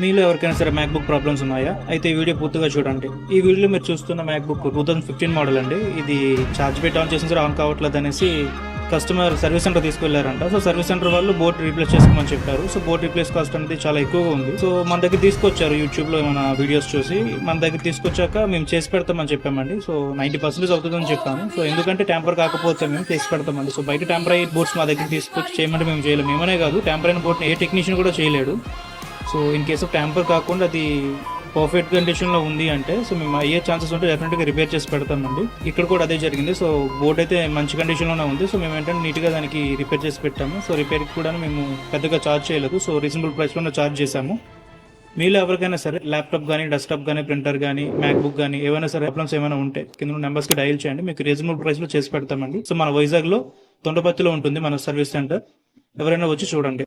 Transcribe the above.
మీలో ఎవరికైనా సరే మ్యాక్బుక్ ప్రాబ్లమ్స్ ఉన్నాయా? అయితే ఈ వీడియో పూర్తిగా చూడండి. ఈ వీడియోలో మీరు చూస్తున్న మ్యాక్బుక్ 2015 మోడల్ అండి. ఇది ఛార్జ్ పెట్టి ఆన్ చేసిన సరే ఆన్ కావట్లేదు అనేసి కస్టమర్ సర్వీస్ సెంటర్ తీసుకెళ్లారంట. సో సర్వీస్ సెంటర్ వాళ్ళు బోర్డు రీప్లేస్ చేసుకోమని చెప్పారు. సో బోర్డు రీప్లేస్ కాస్ట్ అనేది చాలా ఎక్కువగా ఉంది. సో మన దగ్గర తీసుకొచ్చారు, యూట్యూబ్ లో ఏమైనా వీడియోస్ చూసి మన దగ్గర తీసుకొచ్చాక మేము చేసి పెడతామని చెప్పామండి. సో 90% అవుతుందని చెప్పాము. సో ఎందుకంటే ట్యాంపర్ కాకపోతే మేము చేసి పెడతామండి. సో బయట ట్యాంపర్ అయ్యే బోర్డ్స్ మా దగ్గర తీసుకొచ్చి చేయమంటే మేము చేయలేము. మేమనే కాదు, ట్యాంపర్ అయిన బోర్డ్ని ఏ టెక్నీషియన్ కూడా చేయలేడు. So in case of tamper కాకుండా అది పర్ఫెక్ట్ కండిషన్లో ఉంది అంటే సో మేము అయ్యే ఛాన్సెస్ ఉంటే డెఫినెట్గా రిపేర్ చేసి పెడతామండి. ఇక్కడ కూడా అదే జరిగింది. సో బోర్డ్ అయితే మంచి కండిషన్లోనే ఉంది. సో మేము ఏంటంటే నీట్గా దానికి రిపేర్ చేసి పెట్టాము. సో రిపేర్కి కూడా మేము పెద్దగా ఛార్జ్ చేయలేదు. సో రీజనబుల్ ప్రైస్లోనే ఛార్జ్ చేశాము. మీలో ఎవరికైనా సరే ల్యాప్టాప్ కానీ, డెస్క్టాప్ కానీ, ప్రింటర్ కానీ, మ్యాక్బుక్ కానీ ఏమైనా సరే ప్రాబ్లమ్స్ ఏమైనా ఉంటే కింద నెంబర్స్కి డయల్ చేయండి, మీకు రీజనబుల్ ప్రైస్లో చేసి పెడతామండి. సో మన వైజాగ్లో తొండపత్తిలో ఉంటుంది మన సర్వీస్ సెంటర్. ఎవరైనా వచ్చి చూడండి.